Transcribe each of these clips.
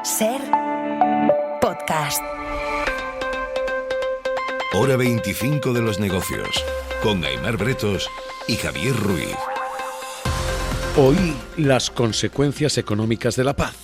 Ser podcast. Hora 25 de los negocios, con Aimar Bretos y Javier Ruiz. Hoy, las consecuencias económicas de la paz.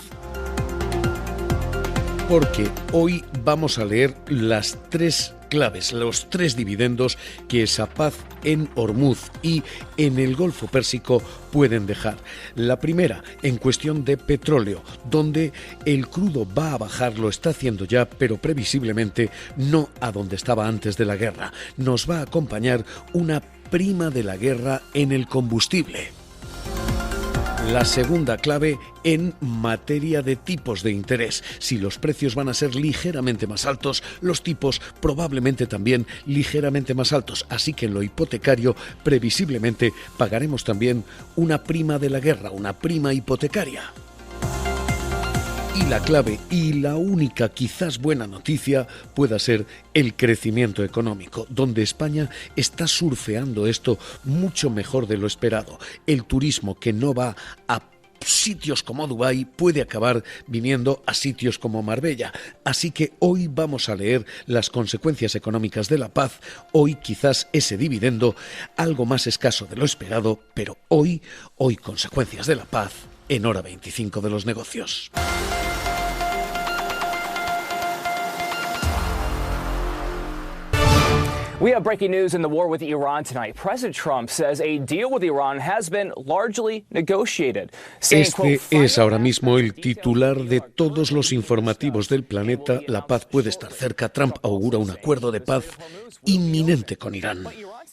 Porque hoy vamos a leer las tres claves, los tres dividendos que esa paz en Hormuz y en el Golfo Pérsico pueden dejar. La primera, en cuestión de petróleo, donde el crudo va a bajar, lo está haciendo ya, pero previsiblemente no a donde estaba antes de la guerra. Nos va a acompañar una prima de la guerra en el combustible. La segunda clave en materia de tipos de interés. Si los precios van a ser ligeramente más altos, los tipos probablemente también ligeramente más altos. Así que en lo hipotecario, previsiblemente, pagaremos también una prima de la guerra, una prima hipotecaria. Y la clave y la única quizás buena noticia pueda ser el crecimiento económico, donde España está surfeando esto mucho mejor de lo esperado. El turismo que no va a sitios como Dubái puede acabar viniendo a sitios como Marbella. Así que hoy vamos a leer las consecuencias económicas de la paz. Hoy quizás ese dividendo algo más escaso de lo esperado, pero hoy consecuencias de la paz en Hora 25 de los negocios. We have breaking news in the war with Iran tonight. President Trump says a deal with Iran has been largely negotiated. Este es ahora mismo el titular de todos los informativos del planeta. La paz puede estar cerca. Trump augura un acuerdo de paz inminente con Irán.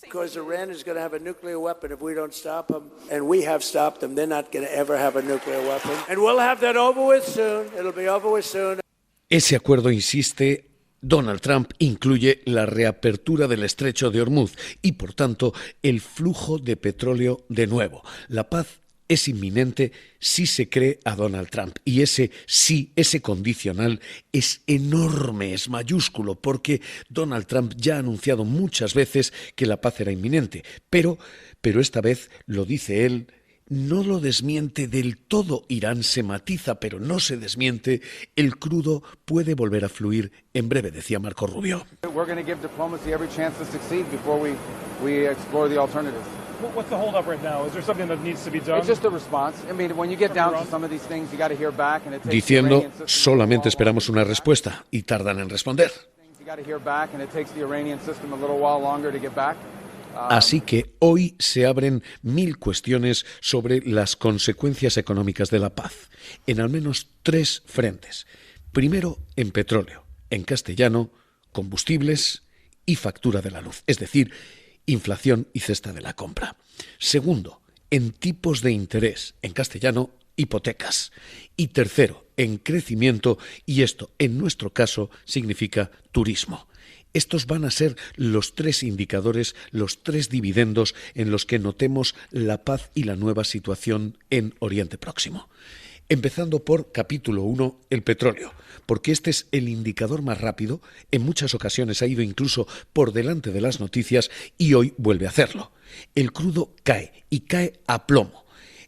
Because Iran is going to have a nuclear weapon if we don't stop them, and we have stopped them. They're not going to ever have a nuclear weapon, and we'll have that over with soon. It'll be over with soon. Ese acuerdo, insiste Donald Trump, incluye la reapertura del estrecho de Hormuz y, por tanto, el flujo de petróleo de nuevo. La paz es inminente si se cree a Donald Trump. Y ese sí, ese condicional, es enorme, es mayúsculo, porque Donald Trump ya ha anunciado muchas veces que la paz era inminente. Pero esta vez lo dice él. No lo desmiente del todo. Irán se matiza, pero no se desmiente. El crudo puede volver a fluir en breve, decía Marco Rubio. We're going to give diplomacy every chance to succeed before we explore the alternatives. What's the hold up right now? Is there something that needs to be done? It's just a response. I mean, when you get down to some of these things, you got to hear back, and it takes diciendo, solamente esperamos una respuesta y tardan en responder. You got to hear back, and it takes the Iranian system a little while longer to get back. Así que hoy se abren 1000 cuestiones sobre las consecuencias económicas de la paz, en al menos 3 frentes. Primero, en petróleo, en castellano, combustibles y factura de la luz, es decir, inflación y cesta de la compra. Segundo, en tipos de interés, en castellano, hipotecas. Y tercero, en crecimiento, y esto, en nuestro caso, significa turismo. Estos van a ser los 3 indicadores, los 3 dividendos en los que notemos la paz y la nueva situación en Oriente Próximo. Empezando por capítulo 1, el petróleo, porque este es el indicador más rápido, en muchas ocasiones ha ido incluso por delante de las noticias y hoy vuelve a hacerlo. El crudo cae y cae a plomo.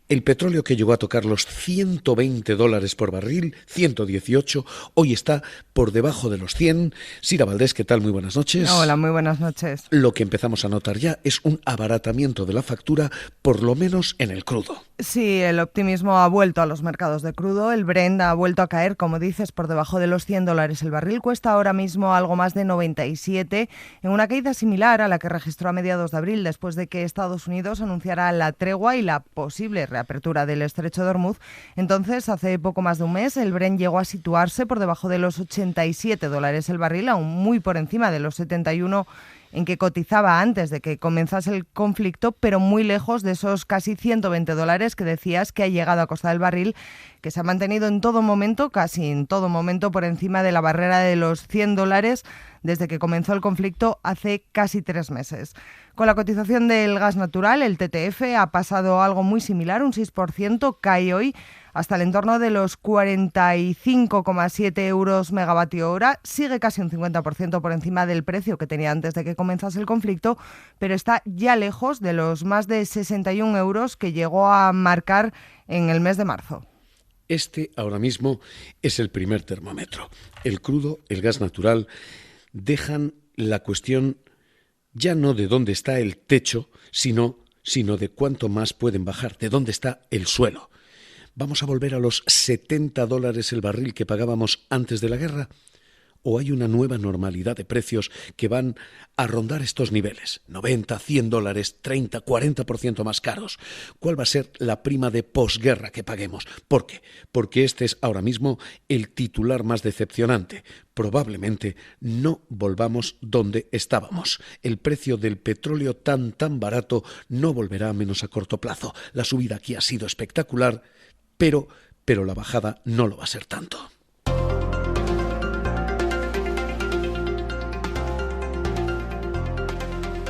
El petróleo, que llegó a tocar los $120 por barril, 118, hoy está por debajo de los 100. Sira Valdés, ¿qué tal? Muy buenas noches. Hola, muy buenas noches. Lo que empezamos a notar ya es un abaratamiento de la factura, por lo menos en el crudo. Sí, el optimismo ha vuelto a los mercados de crudo. El Brent ha vuelto a caer, como dices, por debajo de los $100 el barril. Cuesta ahora mismo algo más de 97, en una caída similar a la que registró a mediados de abril, después de que Estados Unidos anunciara la tregua y la posible reapertura del estrecho de Hormuz. Entonces, hace poco más de un mes, el Brent llegó a situarse por debajo de los $87 el barril, aún muy por encima de los 71 en que cotizaba antes de que comenzase el conflicto, pero muy lejos de esos casi $120 que decías que ha llegado a costar el barril, que se ha mantenido en todo momento, casi en todo momento, por encima de la barrera de los $100 desde que comenzó el conflicto hace casi 3 meses. Con la cotización del gas natural, el TTF ha pasado algo muy similar, un 6%, cae hoy hasta el entorno de los 45,7 euros megavatio hora. Sigue casi un 50% por encima del precio que tenía antes de que comenzase el conflicto, pero está ya lejos de los más de 61 euros que llegó a marcar en el mes de marzo. Este ahora mismo es el primer termómetro. El crudo, el gas natural, dejan la cuestión ya no de dónde está el techo, sino de cuánto más pueden bajar, de dónde está el suelo. ¿Vamos a volver a los $70 el barril que pagábamos antes de la guerra? ¿O hay una nueva normalidad de precios que van a rondar estos niveles? $90, $100, 30, 40% más caros. ¿Cuál va a ser la prima de posguerra que paguemos? ¿Por qué? Porque este es ahora mismo el titular más decepcionante. Probablemente no volvamos donde estábamos. El precio del petróleo tan barato no volverá a menos a corto plazo. La subida aquí ha sido espectacular, pero la bajada no lo va a ser tanto.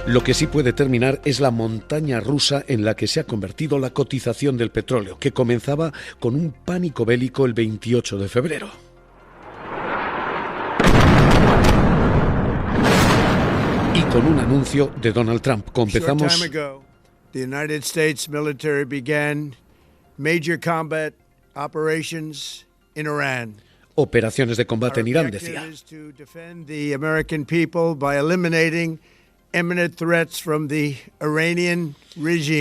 Lo que sí puede terminar es la montaña rusa en la que se ha convertido la cotización del petróleo, que comenzaba con un pánico bélico el 28 de febrero. Y con un anuncio de Donald Trump. Comenzamos. The United States military began major combat operations in Iran. Operaciones de combate en Irán, decía.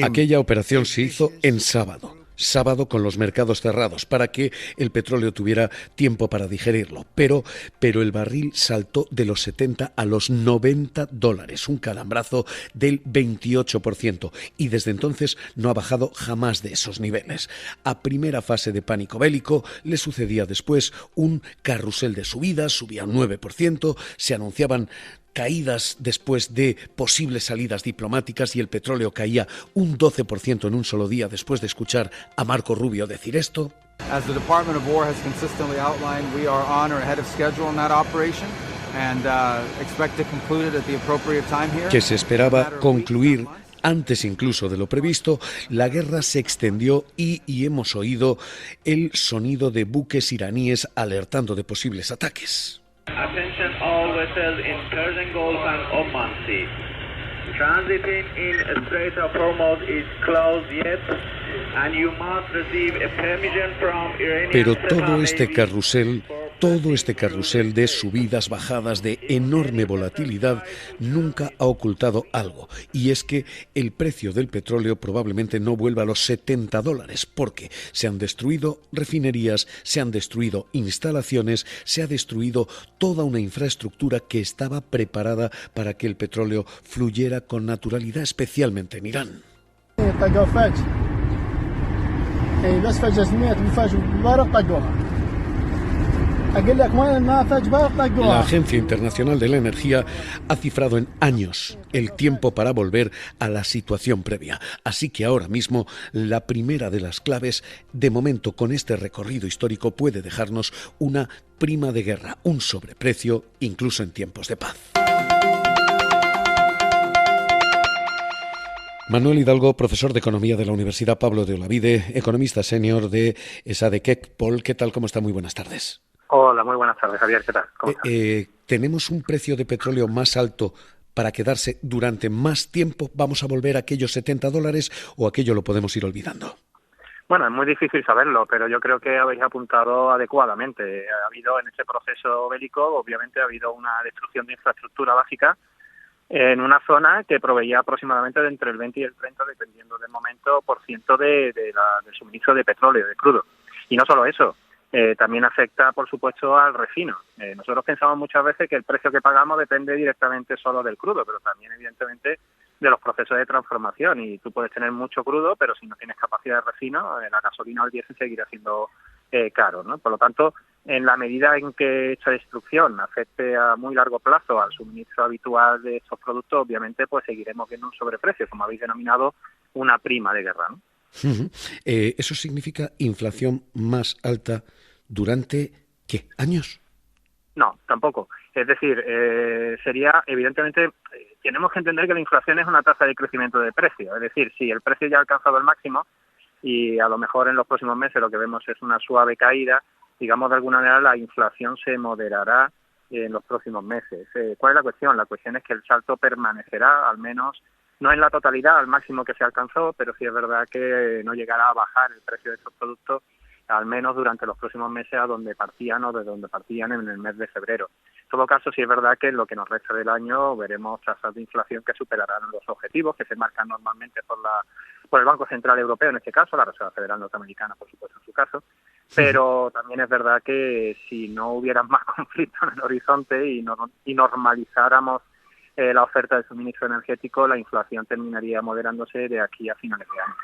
Aquella operación se hizo en sábado con los mercados cerrados, para que el petróleo tuviera tiempo para digerirlo. Pero el barril saltó de los 70 a los $90, un calambrazo del 28%, y desde entonces no ha bajado jamás de esos niveles. A primera fase de pánico bélico le sucedía después un carrusel de subidas, subía un 9%, se anunciaban caídas después de posibles salidas diplomáticas y el petróleo caía un 12% en un solo día después de escuchar a Marco Rubio decir esto. As the Department of War has consistently outlined, we are on or ahead of schedule in that operation and expect to conclude it at the appropriate time here. Que se esperaba concluir antes incluso de lo previsto. La guerra se extendió y hemos oído el sonido de buques iraníes alertando de posibles ataques. Attention all vessels in Persian Gulf and Oman Sea. Transiting in Strait of Hormuz is closed yet, and you must receive a permission from Iranian. Pero todo este carrusel de subidas, bajadas, de enorme volatilidad, nunca ha ocultado algo, y es que el precio del petróleo probablemente no vuelva a los $70, porque se han destruido refinerías, se han destruido instalaciones, se ha destruido toda una infraestructura que estaba preparada para que el petróleo fluyera con naturalidad, especialmente en Irán. La Agencia Internacional de la Energía ha cifrado en años el tiempo para volver a la situación previa. Así que ahora mismo la primera de las claves, de momento con este recorrido histórico, puede dejarnos una prima de guerra, un sobreprecio, incluso en tiempos de paz. Manuel Hidalgo, profesor de Economía de la Universidad Pablo de Olavide, economista senior de Sadekek-Pol. ¿Qué tal? ¿Cómo está? Muy buenas tardes. Hola, muy buenas tardes, Javier. ¿Qué tal? ¿Cómo estás? ¿Tenemos un precio de petróleo más alto para quedarse durante más tiempo? ¿Vamos a volver a aquellos $70 o aquello lo podemos ir olvidando? Bueno, es muy difícil saberlo, pero yo creo que habéis apuntado adecuadamente. Ha habido en ese proceso bélico, obviamente ha habido una destrucción de infraestructura básica en una zona que proveía aproximadamente de entre el 20 y el 30, dependiendo del momento, por ciento del suministro de petróleo, de crudo. Y no solo eso, también afecta, por supuesto, al refino. Nosotros pensamos muchas veces que el precio que pagamos depende directamente solo del crudo, pero también, evidentemente, de los procesos de transformación. Y tú puedes tener mucho crudo, pero si no tienes capacidad de refino, la gasolina o el diésel seguirá siendo caro, ¿no? Por lo tanto, en la medida en que esta destrucción afecte a muy largo plazo al suministro habitual de estos productos, obviamente pues seguiremos viendo un sobreprecio, como habéis denominado, una prima de guerra, ¿no? ¿Eso significa inflación más alta durante, qué, años? No, tampoco. Es decir, sería, evidentemente, tenemos que entender que la inflación es una tasa de crecimiento de precio. Es decir, si el precio ya ha alcanzado el máximo y a lo mejor en los próximos meses lo que vemos es una suave caída, digamos, de alguna manera la inflación se moderará en los próximos meses. ¿Cuál es la cuestión? La cuestión es que el salto permanecerá, al menos no en la totalidad, al máximo que se alcanzó, pero sí es verdad que no llegará a bajar el precio de estos productos al menos durante los próximos meses a donde partían o de donde partían en el mes de febrero. En todo caso, sí es verdad que en lo que nos resta del año veremos tasas de inflación que superarán los objetivos que se marcan normalmente por el Banco Central Europeo, en este caso, la Reserva Federal Norteamericana, por supuesto, en su caso, pero también es verdad que si no hubiera más conflicto en el horizonte y normalizáramos la oferta de suministro energético, la inflación terminaría moderándose de aquí a finales de año.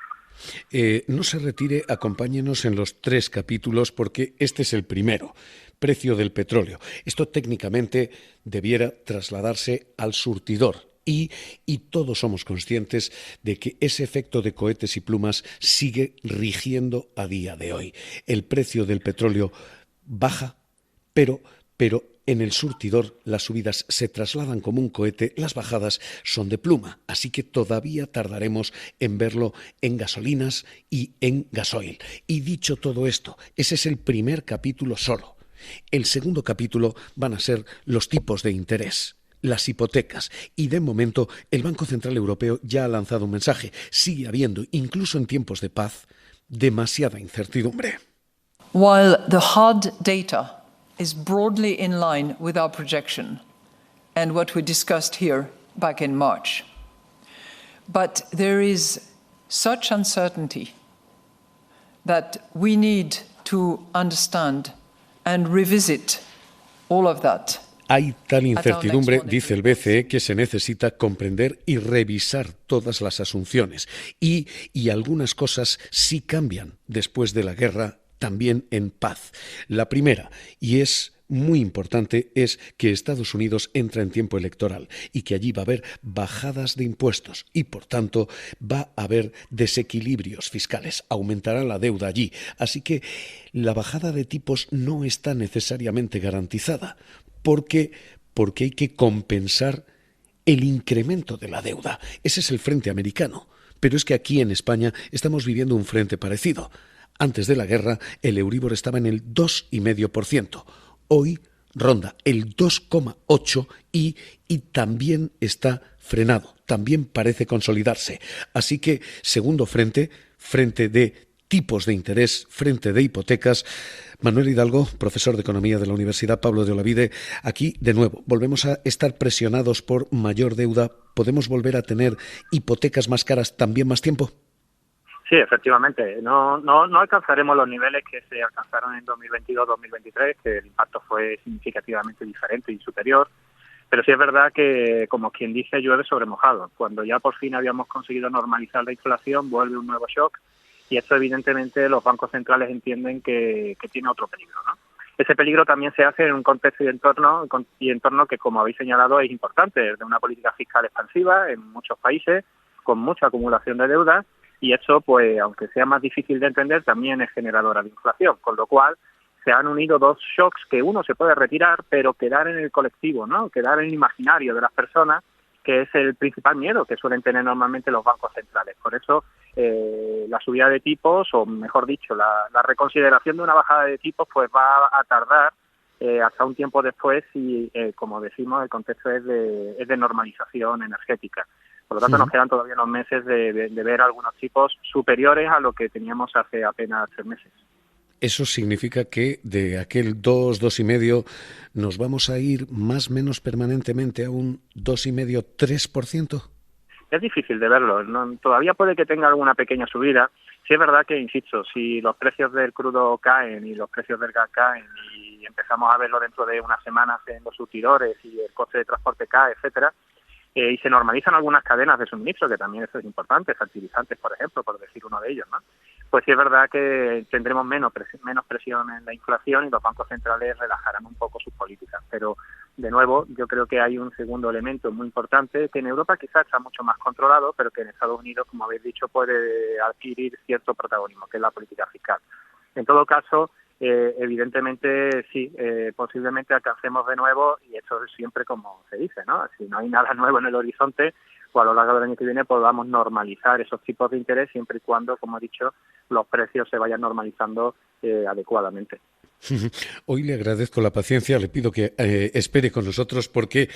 No se retire, acompáñenos en los 3 capítulos porque este es el primero, precio del petróleo. Esto técnicamente debiera trasladarse al surtidor y todos somos conscientes de que ese efecto de cohetes y plumas sigue rigiendo a día de hoy. El precio del petróleo baja, pero en el surtidor las subidas se trasladan como un cohete, las bajadas son de pluma, así que todavía tardaremos en verlo en gasolinas y en gasoil. Y dicho todo esto, ese es el primer capítulo solo. El segundo capítulo van a ser los tipos de interés, las hipotecas, y de momento el Banco Central Europeo ya ha lanzado un mensaje. Sigue habiendo, incluso en tiempos de paz, demasiada incertidumbre. While the hard data is broadly in line with our projection and what we discussed here back in March. But there is such uncertainty that we need to understand and revisit all of that. Hay tal incertidumbre, dice el BCE, que se necesita comprender y revisar todas las asunciones. Y algunas cosas sí cambian después de la guerra, también en paz. La primera, y es muy importante, es que Estados Unidos entra en tiempo electoral y que allí va a haber bajadas de impuestos y, por tanto, va a haber desequilibrios fiscales. Aumentará la deuda allí. Así que la bajada de tipos no está necesariamente garantizada porque hay que compensar el incremento de la deuda. Ese es el frente americano. Pero es que aquí en España estamos viviendo un frente parecido. Antes de la guerra, el Euríbor estaba en el 2,5%. Hoy ronda el 2,8% y también está frenado. También parece consolidarse. Así que, segundo frente de tipos de interés, frente de hipotecas. Manuel Hidalgo, profesor de Economía de la Universidad Pablo de Olavide. Aquí, de nuevo, volvemos a estar presionados por mayor deuda. ¿Podemos volver a tener hipotecas más caras también más tiempo? Sí, efectivamente. No alcanzaremos los niveles que se alcanzaron en 2022-2023, que el impacto fue significativamente diferente y superior. Pero sí es verdad que, como quien dice, llueve sobre mojado. Cuando ya por fin habíamos conseguido normalizar la inflación, vuelve un nuevo shock. Y esto, evidentemente, los bancos centrales entienden que tiene otro peligro, ¿no? Ese peligro también se hace en un contexto y entorno que, como habéis señalado, es importante, de una política fiscal expansiva en muchos países, con mucha acumulación de deuda. Y eso, pues, aunque sea más difícil de entender, también es generadora de inflación, con lo cual se han unido dos shocks que uno se puede retirar, pero quedar en el colectivo, ¿no? Quedar en el imaginario de las personas, que es el principal miedo que suelen tener normalmente los bancos centrales. Por eso, la subida de tipos, o mejor dicho, la reconsideración de una bajada de tipos, pues va a tardar hasta un tiempo después y, como decimos, el contexto es de normalización energética. Por lo tanto, nos quedan todavía unos meses de ver algunos tipos superiores a lo que teníamos hace apenas 3 meses. ¿Eso significa que de aquel 2,5% nos vamos a ir más o menos permanentemente a un 2,5-3%? Es difícil de verlo. ¿No? Todavía puede que tenga alguna pequeña subida. Sí es verdad que, insisto, si los precios del crudo caen y los precios del gas caen y empezamos a verlo dentro de unas semanas en los surtidores y el coste de transporte cae, etcétera, y se normalizan algunas cadenas de suministro, que también eso es importante, fertilizantes, por ejemplo, por decir uno de ellos, ¿no? Pues sí es verdad que tendremos menos presión en la inflación y los bancos centrales relajarán un poco sus políticas. Pero, de nuevo, yo creo que hay un segundo elemento muy importante que en Europa quizás está mucho más controlado, pero que en Estados Unidos, como habéis dicho, puede adquirir cierto protagonismo, que es la política fiscal. En todo caso, evidentemente sí, posiblemente alcancemos de nuevo, y esto es siempre como se dice, ¿no? Si no hay nada nuevo en el horizonte, o a lo largo del año que viene podamos normalizar esos tipos de interés siempre y cuando, como he dicho, los precios se vayan normalizando adecuadamente. Hoy le agradezco la paciencia, le pido que espere con nosotros porque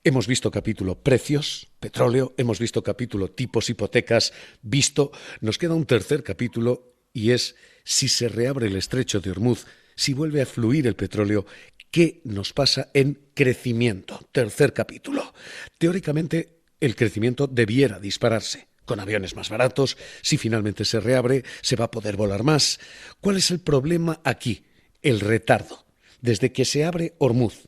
hemos visto capítulo precios, petróleo, hemos visto capítulo tipos hipotecas, nos queda un tercer capítulo y es si se reabre el estrecho de Hormuz, si vuelve a fluir el petróleo, ¿qué nos pasa en crecimiento? Tercer capítulo. Teóricamente, el crecimiento debiera dispararse. Con aviones más baratos, si finalmente se reabre, se va a poder volar más. ¿Cuál es el problema aquí? El retardo. Desde que se abre Hormuz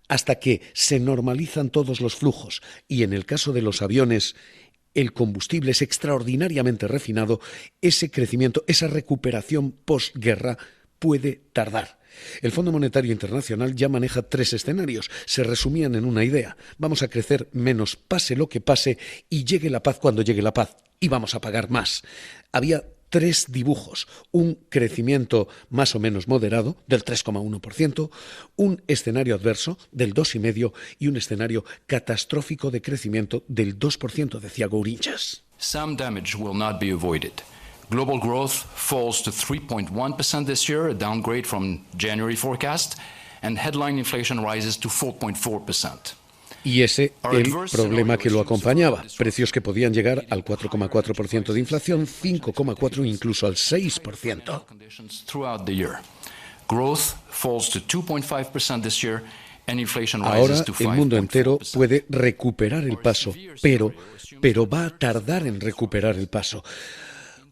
hasta que se normalizan todos los flujos y en el caso de los aviones el combustible es extraordinariamente refinado, ese crecimiento, esa recuperación posguerra puede tardar. El Fondo Monetario Internacional ya maneja 3 escenarios. Se resumían en una idea. Vamos a crecer menos, pase lo que pase, y llegue la paz cuando llegue la paz. Y vamos a pagar más. Había 3 dibujos. Un crecimiento más o menos moderado, del 3,1%, un escenario adverso, del 2,5%, y un escenario catastrófico de crecimiento del 2%, decía Gourinchas. Some damage will not be avoided. Global growth falls to 3.1% this year, a downgrade from January forecast, and headline inflation rises to 4.4%. Y ese el problema que lo acompañaba, precios que podían llegar al 4,4% de inflación, 5,4% incluso al 6%. Ahora el mundo entero puede recuperar el paso, pero va a tardar en recuperar el paso.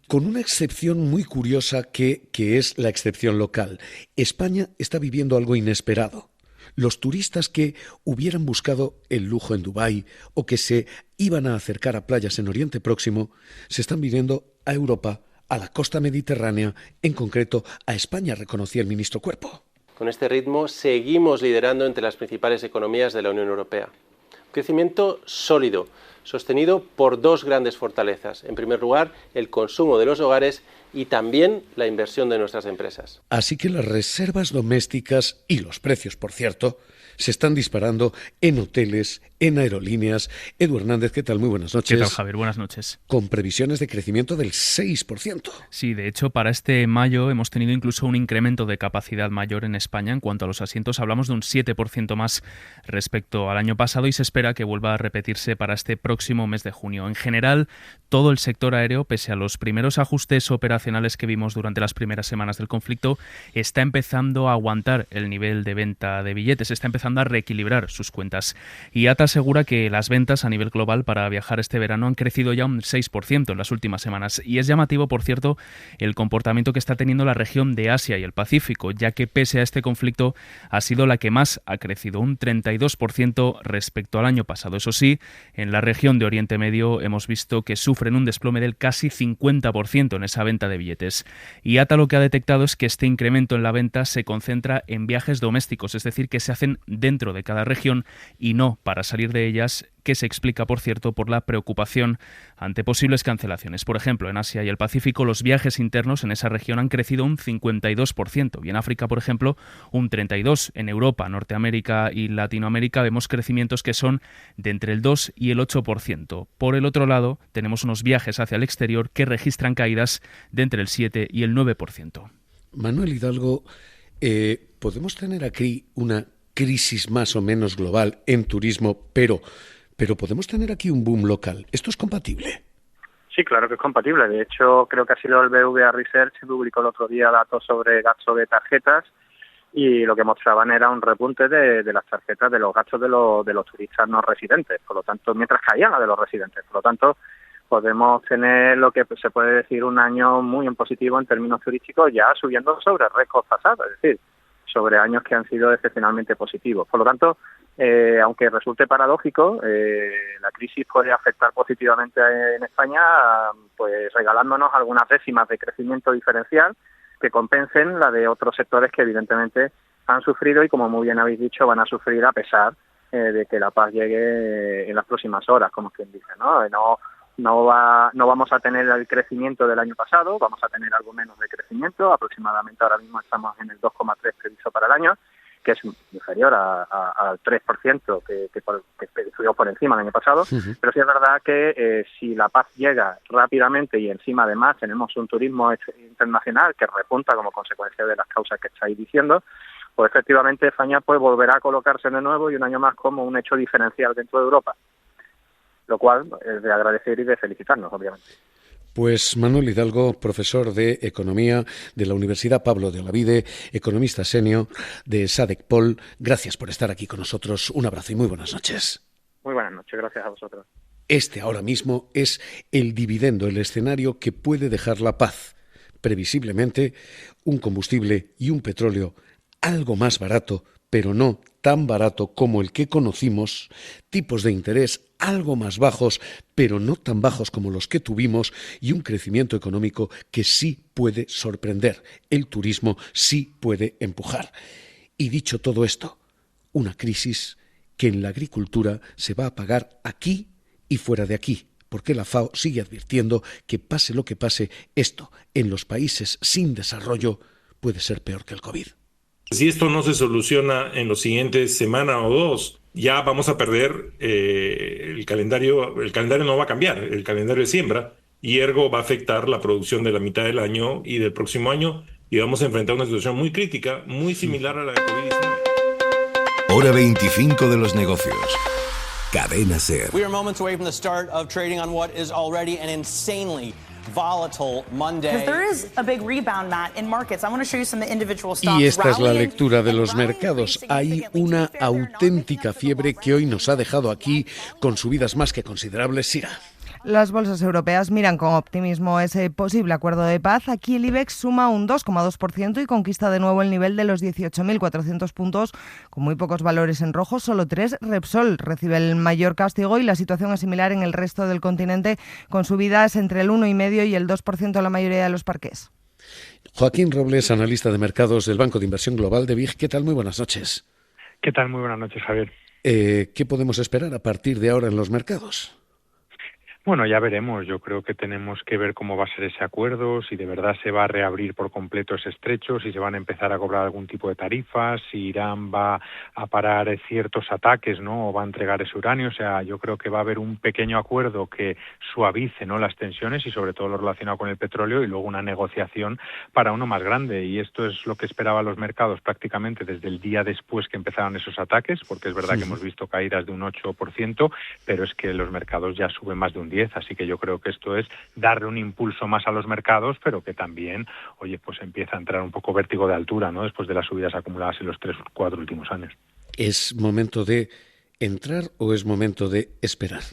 Con una excepción muy curiosa que es la excepción local. España está viviendo algo inesperado. Los turistas que hubieran buscado el lujo en Dubái o que se iban a acercar a playas en Oriente Próximo se están viniendo a Europa, a la costa mediterránea, en concreto a España, reconocía el ministro Cuerpo. Con este ritmo seguimos liderando entre las principales economías de la Unión Europea. Un crecimiento sólido, sostenido por 2 grandes fortalezas. En primer lugar, el consumo de los hogares y también la inversión de nuestras empresas. Así que las reservas domésticas y los precios, por cierto, se están disparando en hoteles, en aerolíneas. Edu Hernández, ¿qué tal? Muy buenas noches. ¿Qué tal, Javier? Buenas noches. Con previsiones de crecimiento del 6%. Sí, de hecho, para este mayo hemos tenido incluso un incremento de capacidad mayor en España. En cuanto a los asientos, hablamos de un 7% más respecto al año pasado y se espera que vuelva a repetirse para este próximo mes de junio. En general, todo el sector aéreo, pese a los primeros ajustes operacionales que vimos durante las primeras semanas del conflicto, está empezando a aguantar el nivel de venta de billetes, está empezando a reequilibrar sus cuentas. IATA asegura que las ventas a nivel global para viajar este verano han crecido ya un 6% en las últimas semanas. Y es llamativo, por cierto, el comportamiento que está teniendo la región de Asia y el Pacífico, ya que pese a este conflicto ha sido la que más ha crecido, un 32% respecto al año pasado. Eso sí, en la región de Oriente Medio hemos visto que sufren un desplome del casi 50% en esa venta de billetes. IATA lo que ha detectado es que este incremento en la venta se concentra en viajes domésticos, es decir, que se hacen dentro de cada región y no para salir de ellas, que se explica, por cierto, por la preocupación ante posibles cancelaciones. Por ejemplo, en Asia y el Pacífico, los viajes internos en esa región han crecido un 52%, y en África, por ejemplo, un 32%. En Europa, Norteamérica y Latinoamérica vemos crecimientos que son de entre el 2 y el 8%. Por el otro lado, tenemos unos viajes hacia el exterior que registran caídas de entre el 7 y el 9%. Manuel Hidalgo, podemos tener aquí una crisis más o menos global en turismo, pero podemos tener aquí un boom local. ¿Esto es compatible? Sí, claro que es compatible. De hecho, creo que ha sido el BVA Research que publicó el otro día datos sobre gasto de tarjetas y lo que mostraban era un repunte de las tarjetas, de los gastos de los turistas no residentes. Por lo tanto, mientras caían las de los residentes. Por lo tanto, podemos tener lo que se puede decir un año muy en positivo en términos turísticos, ya subiendo sobre récords pasados, es decir, sobre años que han sido excepcionalmente positivos. Por lo tanto, aunque resulte paradójico, la crisis puede afectar positivamente en España, pues regalándonos algunas décimas de crecimiento diferencial que compensen la de otros sectores que evidentemente han sufrido y, como muy bien habéis dicho, van a sufrir a pesar de que la paz llegue en las próximas horas, como quien dice, ¿no? No vamos a tener el crecimiento del año pasado, vamos a tener algo menos de crecimiento, aproximadamente ahora mismo estamos en el 2,3% previsto para el año, que es inferior al 3% que estuvo por encima del año pasado, pero sí es verdad que si la paz llega rápidamente y encima además tenemos un turismo internacional que repunta como consecuencia de las causas que estáis diciendo, pues efectivamente España pues volverá a colocarse de nuevo y un año más como un hecho diferencial dentro de Europa. Lo cual es de agradecer y de felicitarnos, obviamente. Pues Manuel Hidalgo, profesor de Economía de la Universidad Pablo de Olavide, economista senior de SADC-Pol, gracias por estar aquí con nosotros. Un abrazo y muy buenas noches. Muy buenas noches, gracias a vosotros. Este ahora mismo es el dividendo, el escenario que puede dejar la paz. Previsiblemente, un combustible y un petróleo algo más barato, pero no tan barato como el que conocimos, tipos de interés algo más bajos, pero no tan bajos como los que tuvimos, y un crecimiento económico que sí puede sorprender. El turismo sí puede empujar. Y dicho todo esto, una crisis que en la agricultura se va a pagar aquí y fuera de aquí, porque la FAO sigue advirtiendo que pase lo que pase, esto en los países sin desarrollo puede ser peor que el COVID. Si esto no se soluciona en los siguientes semana o dos, ya vamos a perder el calendario. El calendario no va a cambiar, el calendario de siembra, y ergo va a afectar la producción de la mitad del año y del próximo año, y vamos a enfrentar una situación muy crítica, muy similar a la de COVID-19. Hora 25 de los negocios. Cadena SER. We are moments away from the start of trading on what is already an insanely volatile Monday. Because there is a big rebound, Matt, in markets. I want to show you some of the individual stocks. Y esta es la lectura de los mercados. Hay una auténtica fiebre que hoy nos ha dejado aquí con subidas más que considerables. Sira. Las bolsas europeas miran con optimismo ese posible acuerdo de paz. Aquí el IBEX suma un 2,2% y conquista de nuevo el nivel de los 18.400 puntos, con muy pocos valores en rojo, solo 3. Repsol recibe el mayor castigo y la situación es similar en el resto del continente, con subidas entre el 1,5% y el 2% en la mayoría de los parques. Joaquín Robles, analista de mercados del Banco de Inversión Global de BIG. ¿Qué tal? Muy buenas noches. ¿Qué tal? Muy buenas noches, Javier. ¿Qué podemos esperar a partir de ahora en los mercados? Bueno, ya veremos. Yo creo que tenemos que ver cómo va a ser ese acuerdo, si de verdad se va a reabrir por completo ese estrecho, si se van a empezar a cobrar algún tipo de tarifas, si Irán va a parar ciertos ataques, ¿no? O va a entregar ese uranio. O sea, yo creo que va a haber un pequeño acuerdo que suavice, ¿no?, las tensiones y sobre todo lo relacionado con el petróleo, y luego una negociación para uno más grande. Y esto es lo que esperaban los mercados prácticamente desde el día después que empezaron esos ataques, porque es verdad que hemos visto caídas de un 8%, pero es que los mercados ya suben más de un 10%. Así que yo creo que esto es darle un impulso más a los mercados, pero que también, oye, pues empieza a entrar un poco vértigo de altura, ¿no?, después de las subidas acumuladas en los 3-4 últimos años. ¿Es momento de entrar o es momento de esperar?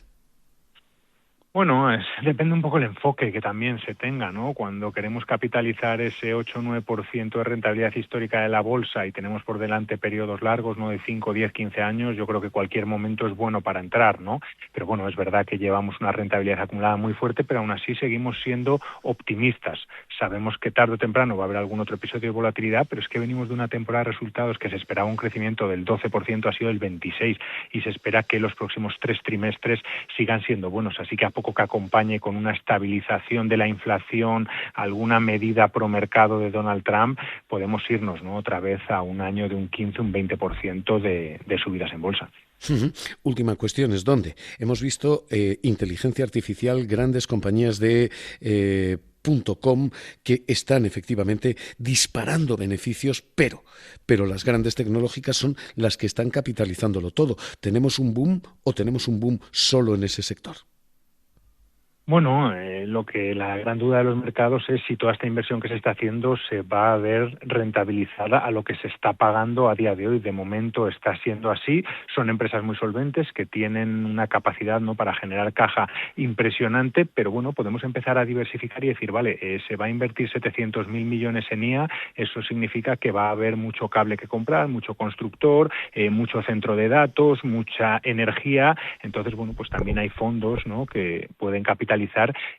Bueno, depende un poco el enfoque que también se tenga, ¿no? Cuando queremos capitalizar ese 8-9% de rentabilidad histórica de la bolsa y tenemos por delante periodos largos, ¿no?, de 5, 10, 15 años, yo creo que cualquier momento es bueno para entrar, ¿no? Pero bueno, es verdad que llevamos una rentabilidad acumulada muy fuerte, pero aún así seguimos siendo optimistas. Sabemos que tarde o temprano va a haber algún otro episodio de volatilidad, pero es que venimos de una temporada de resultados que se esperaba un crecimiento del 12%, ha sido del 26%, y se espera que los próximos 3 trimestres sigan siendo buenos, así que a poco que acompañe con una estabilización de la inflación, alguna medida pro mercado de Donald Trump, podemos irnos, ¿no?, otra vez a un año de un 15, un 20% de subidas en bolsa. Última cuestión es ¿dónde? Hemos visto inteligencia artificial, grandes compañías de .com que están efectivamente disparando beneficios, pero las grandes tecnológicas son las que están capitalizándolo todo. ¿Tenemos un boom o tenemos un boom solo en ese sector? Bueno, lo que la gran duda de los mercados es si toda esta inversión que se está haciendo se va a ver rentabilizada a lo que se está pagando a día de hoy. De momento está siendo así. Son empresas muy solventes que tienen una capacidad, ¿no?, para generar caja impresionante, pero bueno, podemos empezar a diversificar y decir, vale, se va a invertir 700.000 millones en IA, eso significa que va a haber mucho cable que comprar, mucho constructor, mucho centro de datos, mucha energía. Entonces, bueno, pues también hay fondos, ¿no?, que pueden capitalizar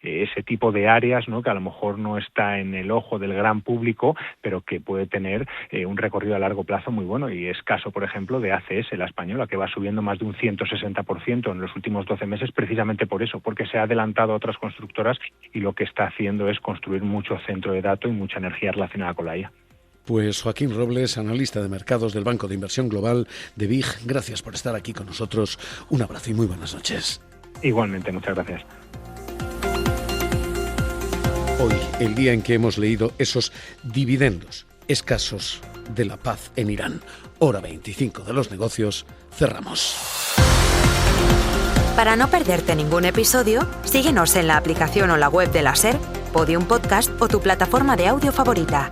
ese tipo de áreas, ¿no?, que a lo mejor no está en el ojo del gran público, pero que puede tener un recorrido a largo plazo muy bueno. Y es caso, por ejemplo, de ACS, la española, que va subiendo más de un 160% en los últimos 12 meses, precisamente por eso, porque se ha adelantado a otras constructoras y lo que está haciendo es construir mucho centro de datos y mucha energía relacionada con la IA. Pues Joaquín Robles, analista de mercados del Banco de Inversión Global de BIG, gracias por estar aquí con nosotros. Un abrazo y muy buenas noches. Igualmente, muchas gracias. Hoy, el día en que hemos leído esos dividendos escasos de la paz en Irán. Hora 25 de los negocios, cerramos. Para no perderte ningún episodio, síguenos en la aplicación o la web de la SER, Podium Podcast o tu plataforma de audio favorita.